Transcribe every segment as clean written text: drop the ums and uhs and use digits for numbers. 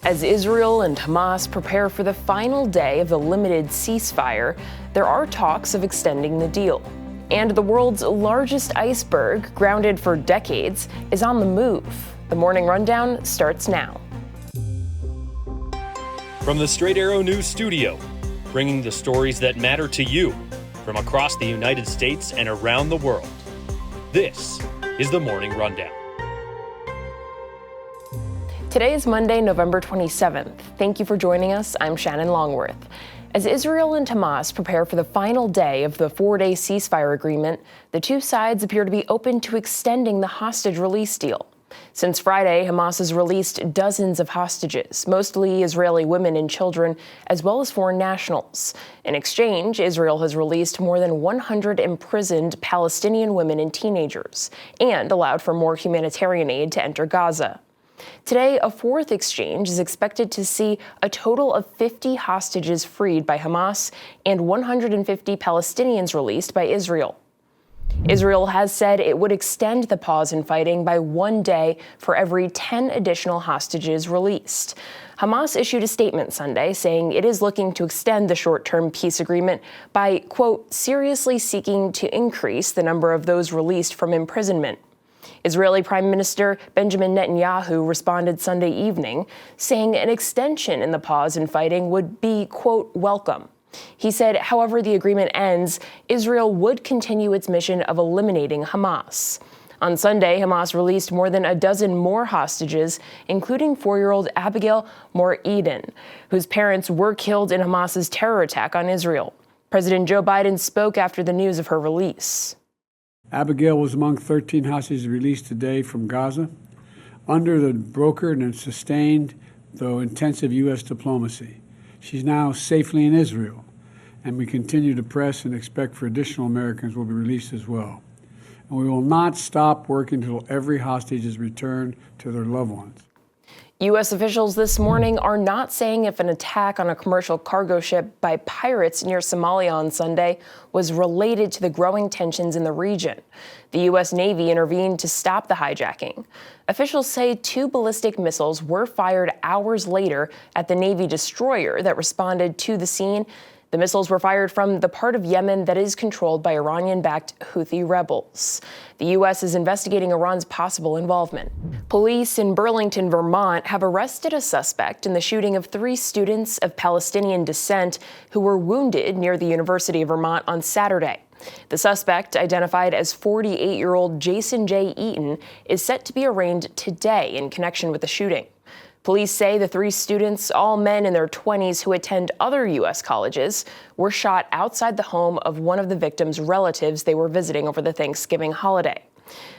As Israel and Hamas prepare for the final day of the limited ceasefire, there are talks of extending the deal. And the world's largest iceberg, grounded for decades, is on the move. The Morning Rundown starts now. From the Straight Arrow News Studio, bringing the stories that matter to you from across the United States and around the world. This is the Morning Rundown. Today is Monday, November 27th. Thank you for joining us. I'm Shannon Longworth. As Israel and Hamas prepare for the final day of the four-day ceasefire agreement, the two sides appear to be open to extending the hostage release deal. Since Friday, Hamas has released dozens of hostages, mostly Israeli women and children, as well as foreign nationals. In exchange, Israel has released more than 100 imprisoned Palestinian women and teenagers, and allowed for more humanitarian aid to enter Gaza. Today, a fourth exchange is expected to see a total of 50 hostages freed by Hamas and 150 Palestinians released by Israel. Israel has said it would extend the pause in fighting by 1 day for every 10 additional hostages released. Hamas issued a statement Sunday saying it is looking to extend the short-term peace agreement by, quote, seriously seeking to increase the number of those released from imprisonment. Israeli Prime Minister Benjamin Netanyahu responded Sunday evening, saying an extension in the pause in fighting would be, quote, welcome. He said, however the agreement ends, Israel would continue its mission of eliminating Hamas. On Sunday, Hamas released more than a dozen more hostages, including 4-year-old Abigail Mor-Eden, whose parents were killed in Hamas's terror attack on Israel. President Joe Biden spoke after the news of her release. Abigail was among 13 hostages released today from Gaza under the brokered and sustained, though intensive, U.S. diplomacy. She's now safely in Israel, and we continue to press and expect for additional Americans will be released as well. And we will not stop working until every hostage is returned to their loved ones. U.S. officials this morning are not saying if an attack on a commercial cargo ship by pirates near Somalia on Sunday was related to the growing tensions in the region. The U.S. Navy intervened to stop the hijacking. Officials say 2 ballistic missiles were fired hours later at the Navy destroyer that responded to the scene. The missiles were fired from the part of Yemen that is controlled by Iranian-backed Houthi rebels. The U.S. is investigating Iran's possible involvement. Police in Burlington, Vermont, have arrested a suspect in the shooting of 3 students of Palestinian descent who were wounded near the University of Vermont on Saturday. The suspect, identified as 48-year-old Jason J. Eaton, is set to be arraigned today in connection with the shooting. Police say the 3 students, all men in their 20s who attend other U.S. colleges, were shot outside the home of one of the victims' relatives they were visiting over the Thanksgiving holiday.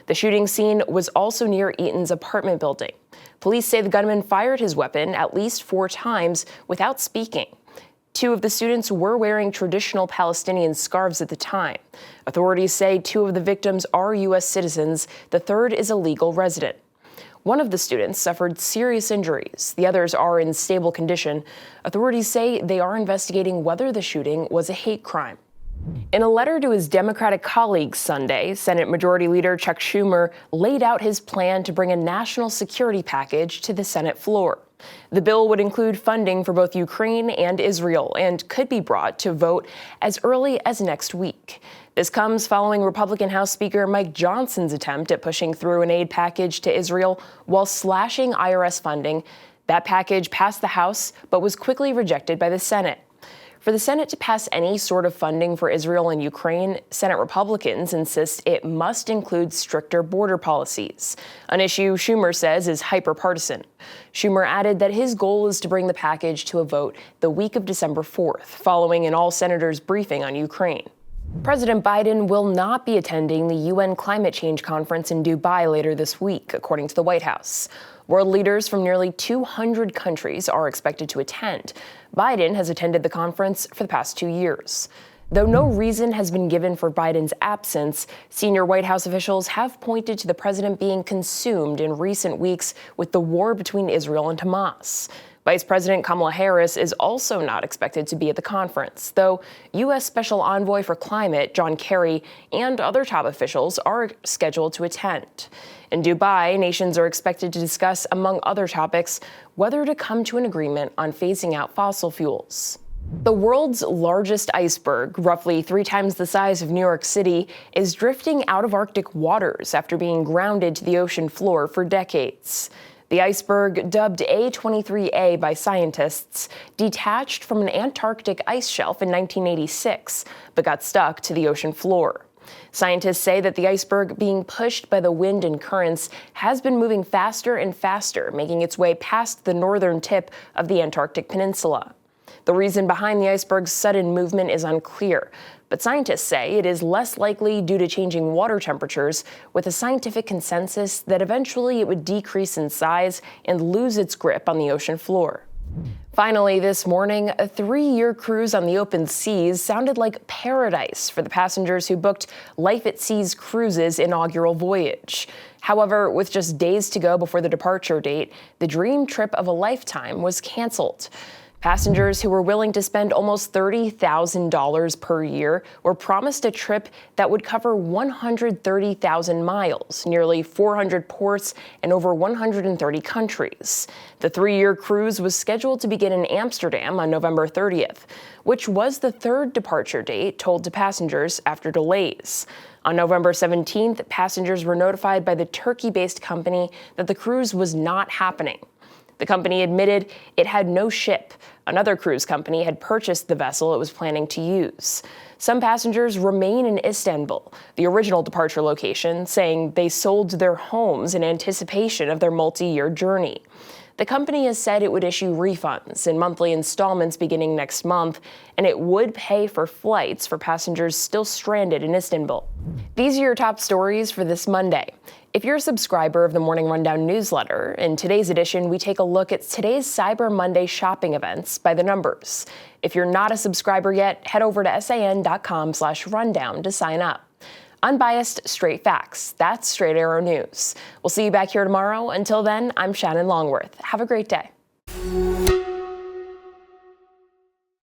The shooting scene was also near Eaton's apartment building. Police say the gunman fired his weapon at least 4 times without speaking. 2 of the students were wearing traditional Palestinian scarves at the time. Authorities say 2 of the victims are U.S. citizens. The third is a legal resident. One of the students suffered serious injuries. The others are in stable condition. Authorities say they are investigating whether the shooting was a hate crime. In a letter to his Democratic colleagues Sunday, Senate Majority Leader Chuck Schumer laid out his plan to bring a national security package to the Senate floor. The bill would include funding for both Ukraine and Israel and could be brought to vote as early as next week. This comes following Republican House Speaker Mike Johnson's attempt at pushing through an aid package to Israel while slashing IRS funding. That package passed the House but was quickly rejected by the Senate. For the Senate to pass any sort of funding for Israel and Ukraine, Senate Republicans insist it must include stricter border policies, an issue Schumer says is hyper-partisan. Schumer added that his goal is to bring the package to a vote the week of December 4th, following an all-senators briefing on Ukraine. President Biden will not be attending the UN climate change conference in Dubai later this week, according to the White House. World leaders from nearly 200 countries are expected to attend. Biden has attended the conference for the past 2 years. Though no reason has been given for Biden's absence, senior White House officials have pointed to the president being consumed in recent weeks with the war between Israel and Hamas. Vice President Kamala Harris is also not expected to be at the conference, though U.S. Special Envoy for Climate John Kerry and other top officials are scheduled to attend. In Dubai, nations are expected to discuss, among other topics, whether to come to an agreement on phasing out fossil fuels. The world's largest iceberg, roughly 3 times the size of New York City, is drifting out of Arctic waters after being grounded to the ocean floor for decades. The iceberg, dubbed A23A by scientists, detached from an Antarctic ice shelf in 1986, but got stuck to the ocean floor. Scientists say that the iceberg, being pushed by the wind and currents, has been moving faster and faster, making its way past the northern tip of the Antarctic Peninsula. The reason behind the iceberg's sudden movement is unclear, but scientists say it is less likely due to changing water temperatures, with a scientific consensus that eventually it would decrease in size and lose its grip on the ocean floor. Finally, this morning, a 3-year cruise on the open seas sounded like paradise for the passengers who booked Life at Sea's cruise's inaugural voyage. However, with just days to go before the departure date, the dream trip of a lifetime was canceled. Passengers who were willing to spend almost $30,000 per year were promised a trip that would cover 130,000 miles, nearly 400 ports, and over 130 countries. The 3-year cruise was scheduled to begin in Amsterdam on November 30th, which was the 3rd departure date told to passengers after delays. On November 17th, passengers were notified by the Turkey-based company that the cruise was not happening. The company admitted it had no ship. Another cruise company had purchased the vessel it was planning to use. Some passengers remain in Istanbul, the original departure location, saying they sold their homes in anticipation of their multi-year journey. The company has said it would issue refunds in monthly installments beginning next month, and it would pay for flights for passengers still stranded in Istanbul. These are your top stories for this Monday. If you're a subscriber of the Morning Rundown newsletter, in today's edition, we take a look at today's Cyber Monday shopping events by the numbers. If you're not a subscriber yet, head over to san.com/rundown to sign up. Unbiased, straight facts. That's Straight Arrow News. We'll see you back here tomorrow. Until then, I'm Shannon Longworth. Have a great day.